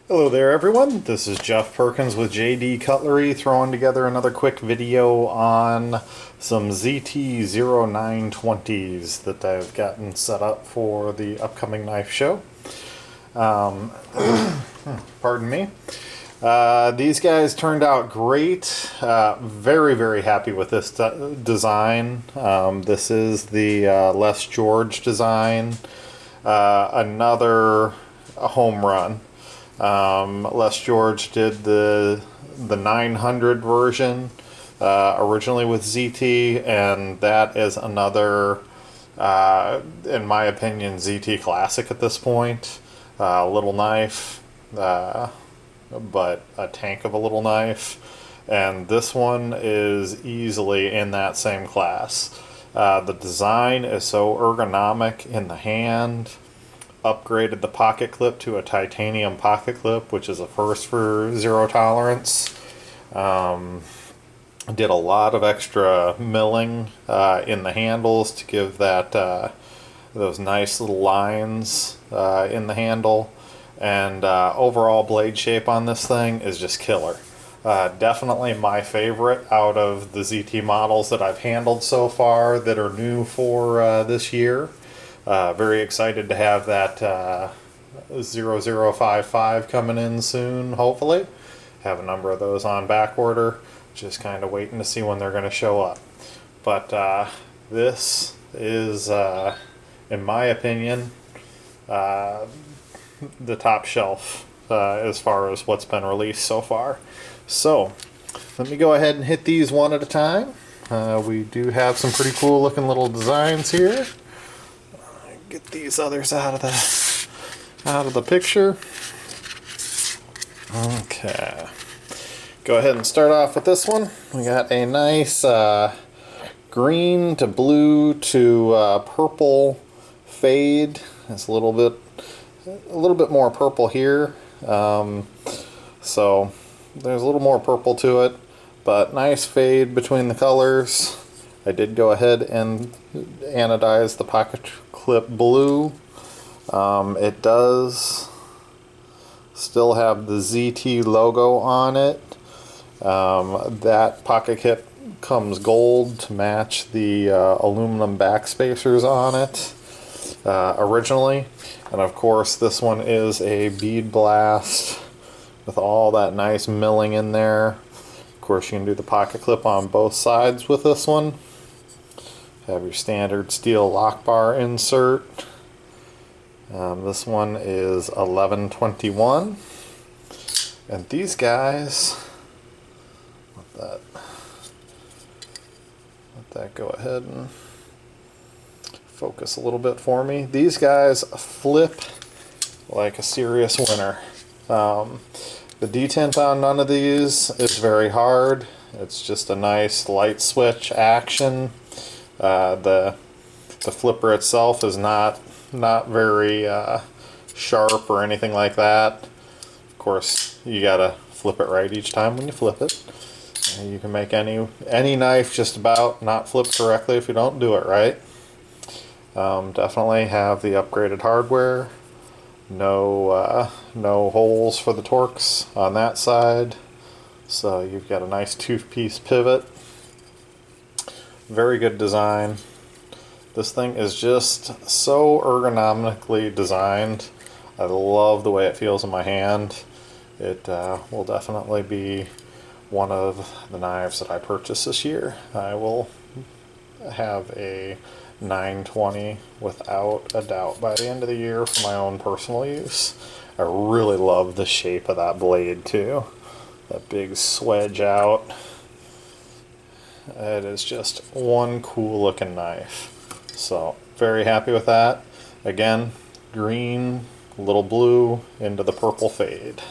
Hello there everyone, this is Jeff Perkins with JD Cutlery throwing together another quick video on some ZT0920s that I've gotten set up for the upcoming knife show. Pardon me. These guys turned out great. Very happy with this design. This is the Les George design. Another home run. Les George did the 900 version originally with ZT, and that is another, in my opinion, ZT classic at this point. Little knife, but a tank of a little knife, and this one is easily in that same class. The design is so ergonomic in the hand. Upgraded the pocket clip to a titanium pocket clip, which is a first for zero tolerance. Did a lot of extra milling in the handles to give that those nice little lines in the handle, and overall blade shape on this thing is just killer. Definitely my favorite out of the ZT models that I've handled so far that are new for this year. Very excited to have that 0055 coming in soon, hopefully. Have a number of those on back order. Just kind of waiting to see when they're going to show up. But this is, in my opinion, the top shelf as far as what's been released so far. So, let me go ahead and hit these one at a time. We do have some pretty cool looking little designs here. Get these others out of the picture. Okay, go ahead and start off with this one. We got a nice green to blue to purple fade. It's a little bit more purple here, so there's a little more purple to it, but nice fade between the colors. I did go ahead and anodize the pocket clip blue. It does still have the ZT logo on it. That pocket clip comes gold to match the aluminum back spacers on it originally. And of course this one is a bead blast with all that nice milling in there. Of course you can do the pocket clip on both sides with this one. Have your standard steel lock bar insert. This one is 1121, and these guys, let that go ahead and focus a little bit for me. These guys flip like a serious winner. The detent on none of these is very hard. It's just a nice light switch action. The flipper itself is not very sharp or anything like that. Of course, you gotta flip it right each time when you flip it. And you can make any knife just about not flip correctly if you don't do it right. Definitely have the upgraded hardware. No holes for the Torx on that side. So you've got a nice two-piece pivot. Very good design. This thing is just so ergonomically designed. I love the way it feels in my hand. It will definitely be one of the knives that I purchase this year. I will have a 920 without a doubt by the end of the year for my own personal use. I really love the shape of that blade too. That big swedge out. It is just one cool looking knife. So very happy with that. Again, green, little blue into the purple fade.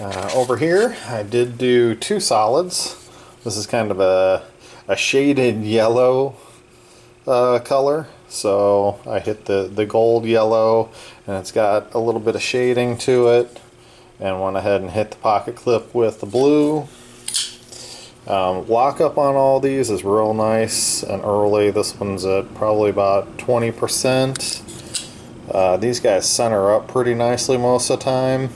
Over here I did do two solids. This is kind of a shaded yellow color. So I hit the gold yellow, and it's got a little bit of shading to it. And went ahead and hit the pocket clip with the blue. Lockup on all these is real nice and early. This one's at probably about 20%. These guys center up pretty nicely most of the time.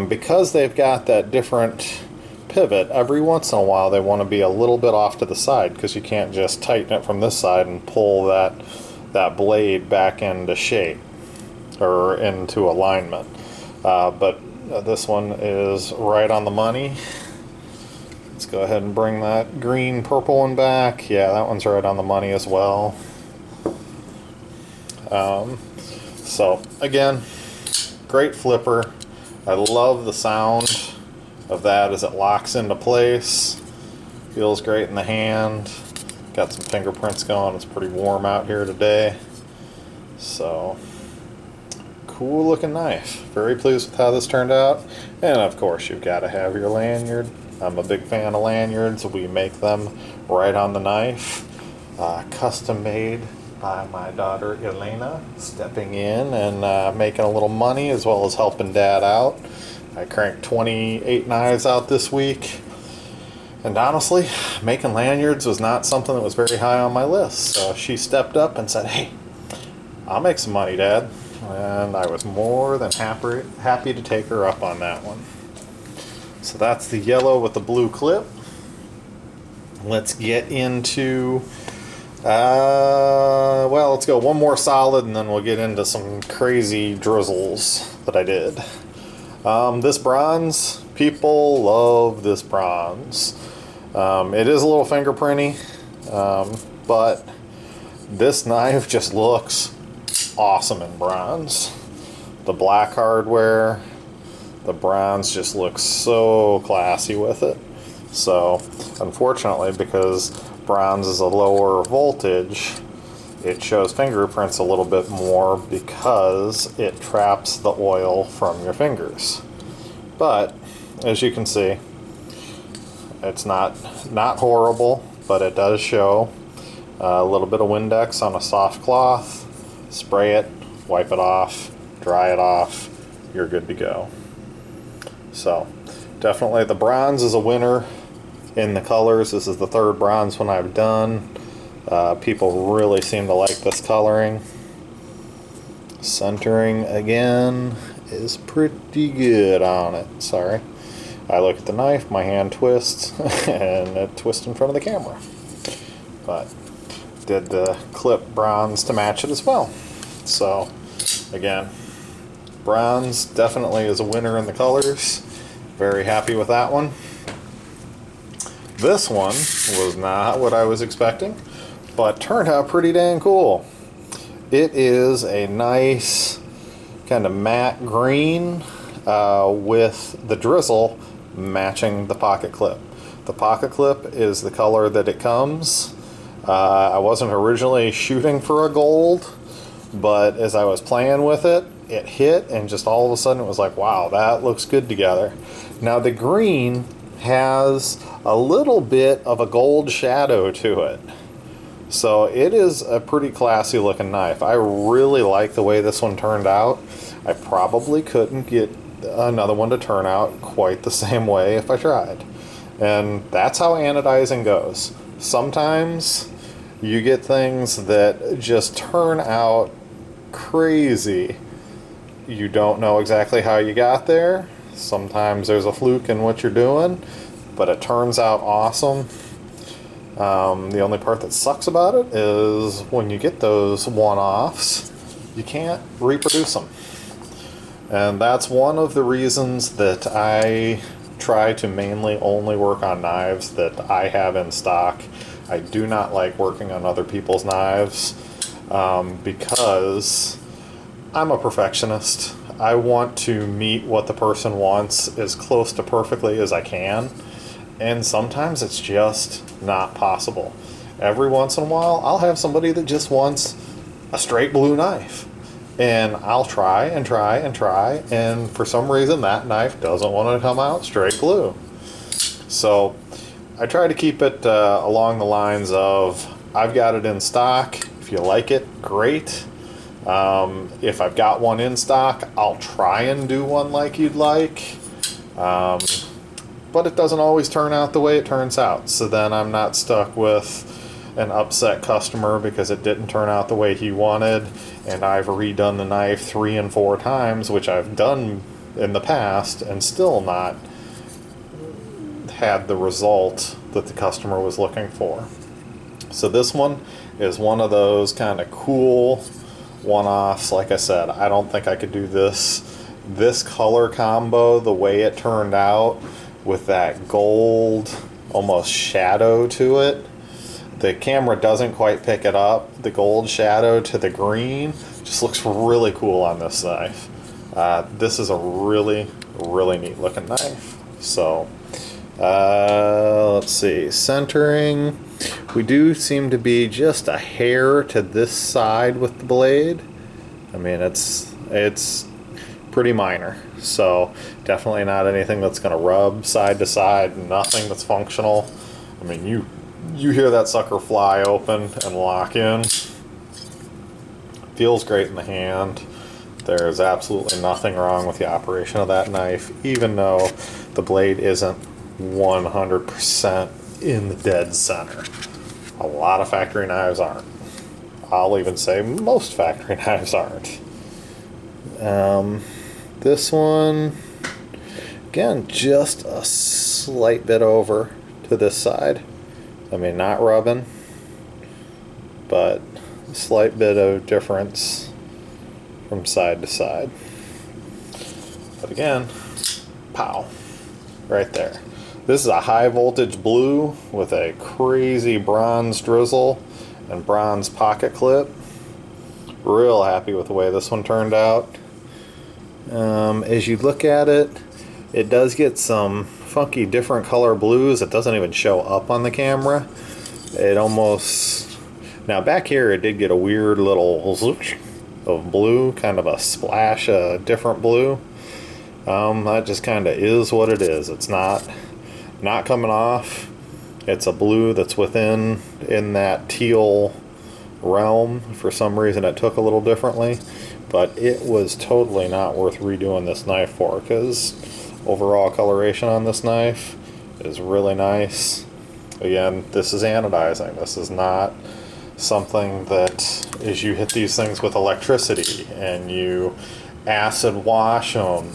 Because they've got that different pivot, every once in a while they want to be a little bit off to the side, because you can't just tighten it from this side and pull that blade back into shape or into alignment. But this one is right on the money. Let's go ahead and bring that green purple one back. Yeah, that one's right on the money as well. So again, great flipper. I love the sound of that as it locks into place. Feels great in the hand. Got some fingerprints going. It's pretty warm out here today. So, cool looking knife. Very pleased with how this turned out. And of course, you've got to have your lanyard. I'm a big fan of lanyards. We make them right on the knife. Custom made by my daughter Elena, stepping in and making a little money as well as helping Dad out. I cranked 28 knives out this week, and honestly, making lanyards was not something that was very high on my list. So she stepped up and said, "Hey, I'll make some money, Dad," and I was more than happy to take her up on that one. So that's the yellow with the blue clip. Let's get into well, let's go one more solid and then we'll get into some crazy drizzles that I did. This bronze, people love this bronze. It is a little fingerprinty, but this knife just looks awesome in bronze. The black hardware, the bronze just looks so classy with it. So, unfortunately, because bronze is a lower voltage, it shows fingerprints a little bit more because it traps the oil from your fingers. But as you can see, it's not horrible, but it does show a little bit of Windex on a soft cloth. Spray it, wipe it off, dry it off, you're good to go. So definitely the bronze is a winner in the colors. This is the third bronze one I've done. People really seem to like this coloring. Centering again is pretty good on it. Sorry. I look at the knife, my hand twists, and it twists in front of the camera. But did the clip bronze to match it as well. So again, bronze definitely is a winner in the colors. Very happy with that one. This one was not what I was expecting, but turned out pretty dang cool. It is a nice kind of matte green with the drizzle matching the pocket clip. The pocket clip is the color that it comes. I wasn't originally shooting for a gold, but as I was playing with it, it hit, and just all of a sudden it was like, wow, that looks good together. Now the green has a little bit of a gold shadow to it. So it is a pretty classy looking knife. I really like the way this one turned out. I probably couldn't get another one to turn out quite the same way if I tried. And that's how anodizing goes. Sometimes you get things that just turn out crazy. You don't know exactly how you got there. Sometimes there's a fluke in what you're doing, but it turns out awesome. The only part that sucks about it is when you get those one-offs, you can't reproduce them. And that's one of the reasons that I try to mainly only work on knives that I have in stock. I do not like working on other people's knives because I'm a perfectionist. I want to meet what the person wants as close to perfectly as I can, and sometimes it's just not possible. Every once in a while, I'll have somebody that just wants a straight blue knife, and I'll try and try and try, and for some reason that knife doesn't want to come out straight blue. So I try to keep it along the lines of, I've got it in stock. If you like it, great. If I've got one in stock, I'll try and do one like you'd like, but it doesn't always turn out the way it turns out. So then I'm not stuck with an upset customer because it didn't turn out the way he wanted, and I've redone the knife 3 and 4 times, which I've done in the past, and still not had the result that the customer was looking for. So this one is one of those kind of cool one-offs. Like I said, I don't think I could do this color combo the way it turned out, with that gold almost shadow to it. The camera doesn't quite pick it up. The gold shadow to the green just looks really cool on this knife. This is a really, really neat looking knife. So let's see, centering, we do seem to be just a hair to this side with the blade. I mean, it's pretty minor, so definitely not anything that's going to rub side to side, nothing that's functional. I mean, you hear that sucker fly open and lock in. Feels great in the hand. There's absolutely nothing wrong with the operation of that knife, even though the blade isn't 100% in the dead center. A lot of factory knives aren't. I'll even say most factory knives aren't. This one, again, just a slight bit over to this side. I mean, not rubbing, but a slight bit of difference from side to side. But again, pow, right there. This is a high voltage blue with a crazy bronze drizzle and bronze pocket clip. Real happy with the way this one turned out. As you look at it, it does get some funky different color blues. It doesn't even show up on the camera. It almost, now back here it did get a weird little zooch of blue, kind of a splash of different blue. That just kind of is what it is. It's not coming off. It's a blue that's within in that teal realm. For some reason it took a little differently, but it was totally not worth redoing this knife for, because overall coloration on this knife is really nice. Again, this is anodizing. This is not something that is, you hit these things with electricity and you acid wash them.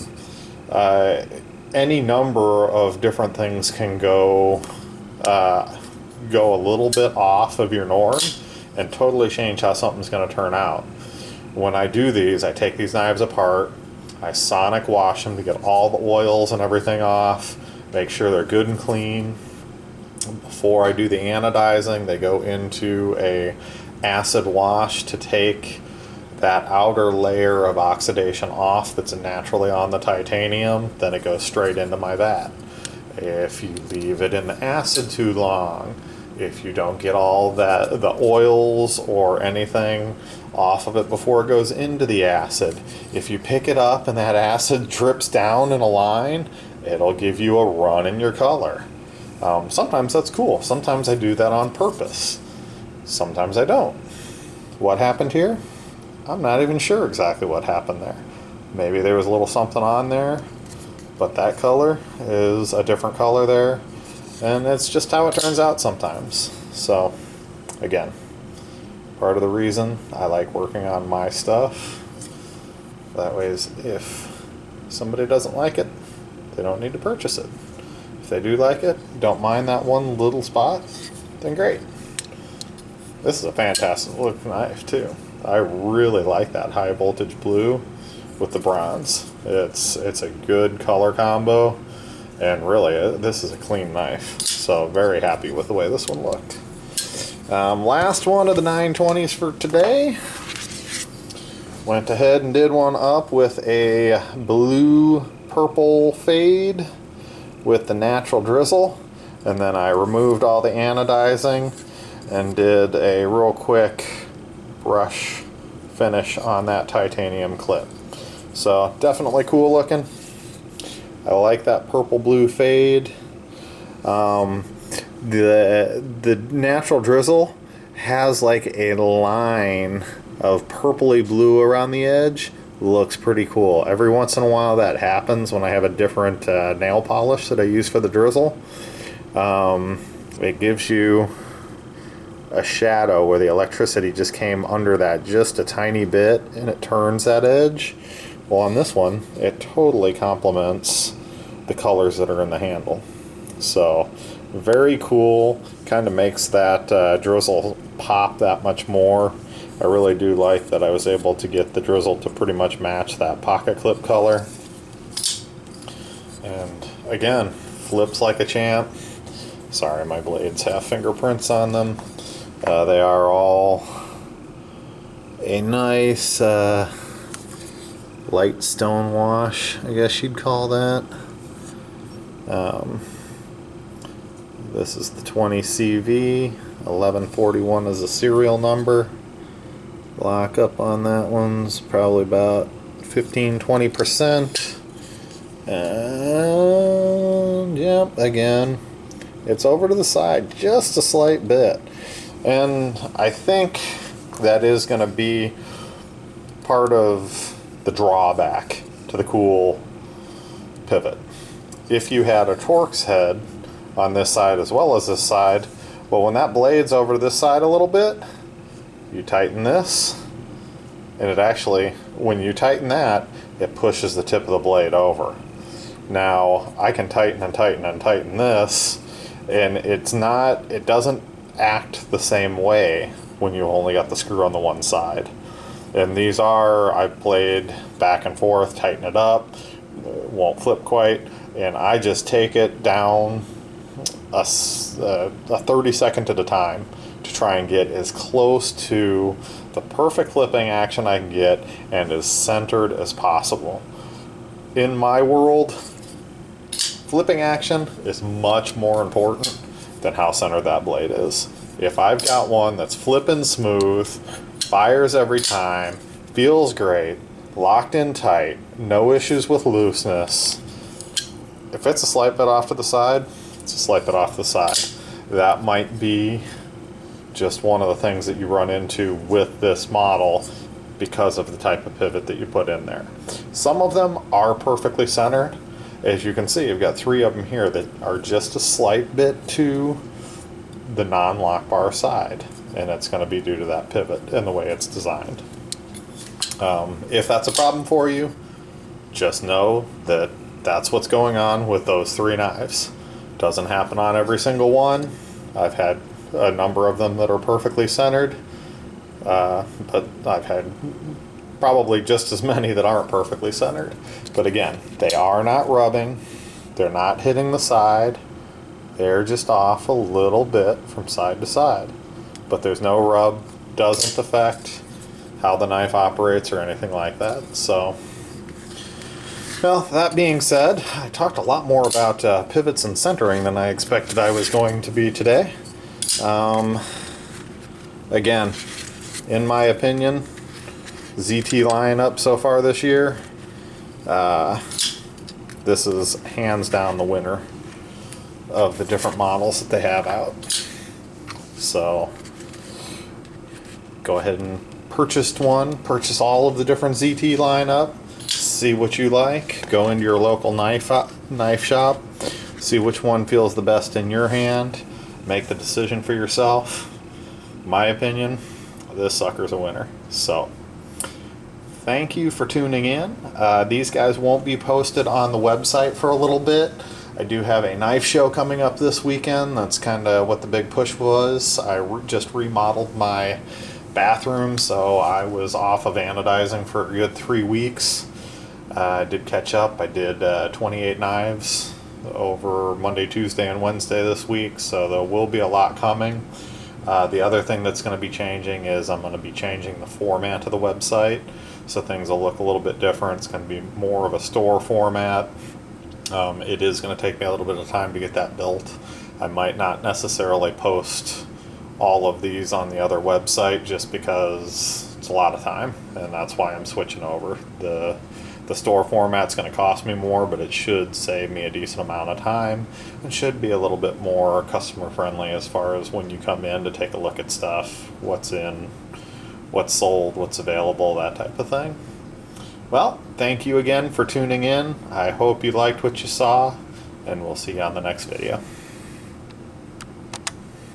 Any number of different things can go a little bit off of your norm and totally change how something's going to turn out. When I do these, I take these knives apart, I sonic wash them to get all the oils and everything off, make sure they're good and clean. Before I do the anodizing, they go into a acid wash to take that outer layer of oxidation off that's naturally on the titanium. Then it goes straight into my vat. If you leave it in the acid too long, if you don't get all that, the oils or anything off of it before it goes into the acid, if you pick it up and that acid drips down in a line, it'll give you a run in your color. Sometimes that's cool. Sometimes I do that on purpose. Sometimes I don't. What happened here? I'm not even sure exactly what happened there. Maybe there was a little something on there, but that color is a different color there, and it's just how it turns out sometimes. So again, part of the reason I like working on my stuff, that way is if somebody doesn't like it, they don't need to purchase it. If they do like it, don't mind that one little spot, then great. This is a fantastic looking knife too. I really like that high voltage blue with the bronze. It's a good color combo, and really this is a clean knife. So very happy with the way this one looked. Last one of the 920s for today. Went ahead and did one up with a blue purple fade with the natural drizzle, and then I removed all the anodizing and did a real quick brush finish on that titanium clip. So definitely cool looking. I like that purple blue fade. The natural drizzle has like a line of purpley blue around the edge. Looks pretty cool. Every once in a while that happens when I have a different nail polish that I use for the drizzle. It gives you a shadow where the electricity just came under that just a tiny bit and it turns that edge. Well, on this one, it totally complements the colors that are in the handle. So, very cool. Kind of makes that drizzle pop that much more. I really do like that I was able to get the drizzle to pretty much match that pocket clip color. And again, flips like a champ. Sorry, my blades have fingerprints on them. They are all a nice light stone wash, I guess you'd call that. This is the 20CV. 1141 is the serial number. Lock up on that one's probably about 15-20%. And yep, again, it's over to the side just a slight bit. And I think that is going to be part of the drawback to the cool pivot. If you had a Torx head on this side as well as this side, well, when that blade's over to this side a little bit, you tighten this, and it actually, when you tighten that, it pushes the tip of the blade over. Now, I can tighten and tighten and tighten this, and it doesn't act the same way when you only got the screw on the one side. And these I've played back and forth, tighten it up, it won't flip quite, and I just take it down a 30-second at a time to try and get as close to the perfect flipping action I can get and as centered as possible. In my world, flipping action is much more important than how centered that blade is. If I've got one that's flipping smooth, fires every time, feels great, locked in tight, no issues with looseness, if it's a slight bit off to the side, it's a slight bit off to the side. That might be just one of the things that you run into with this model because of the type of pivot that you put in there. Some of them are perfectly centered. As you can see, you've got 3 of them here that are just a slight bit to the non-lock bar side, and it's going to be due to that pivot and the way it's designed. If that's a problem for you, just know that that's what's going on with those 3 knives. Doesn't happen on every single one. I've had a number of them that are perfectly centered, but I've had probably just as many that aren't perfectly centered. But again, they are not rubbing, they're not hitting the side, they're just off a little bit from side to side. But there's no rub, doesn't affect how the knife operates or anything like that. So, well, that being said, I talked a lot more about pivots and centering than I expected I was going to be today. Again, in my opinion, ZT lineup so far this year, this is hands down the winner of the different models that they have out. So go ahead and purchase all of the different ZT lineup, see what you like, go into your local knife shop, see which one feels the best in your hand, make the decision for yourself. My opinion, this sucker's a winner. So thank you for tuning in. These guys won't be posted on the website for a little bit. I do have a knife show coming up this weekend. That's kind of what the big push was. I just remodeled my bathroom, so I was off of anodizing for a good 3 weeks. I did catch up. I did 28 knives over Monday, Tuesday, and Wednesday this week, so there will be a lot coming. The other thing that's going to be changing is I'm going to be changing the format of the website, so things will look a little bit different. It's going to be more of a store format. It is going to take me a little bit of time to get that built. I might not necessarily post all of these on the other website just because it's a lot of time, and that's why I'm switching over. The store format's going to cost me more, but it should save me a decent amount of time and should be a little bit more customer friendly as far as when you come in to take a look at stuff, what's in, what's sold, what's available, that type of thing. Well, thank you again for tuning in. I hope you liked what you saw, and we'll see you on the next video.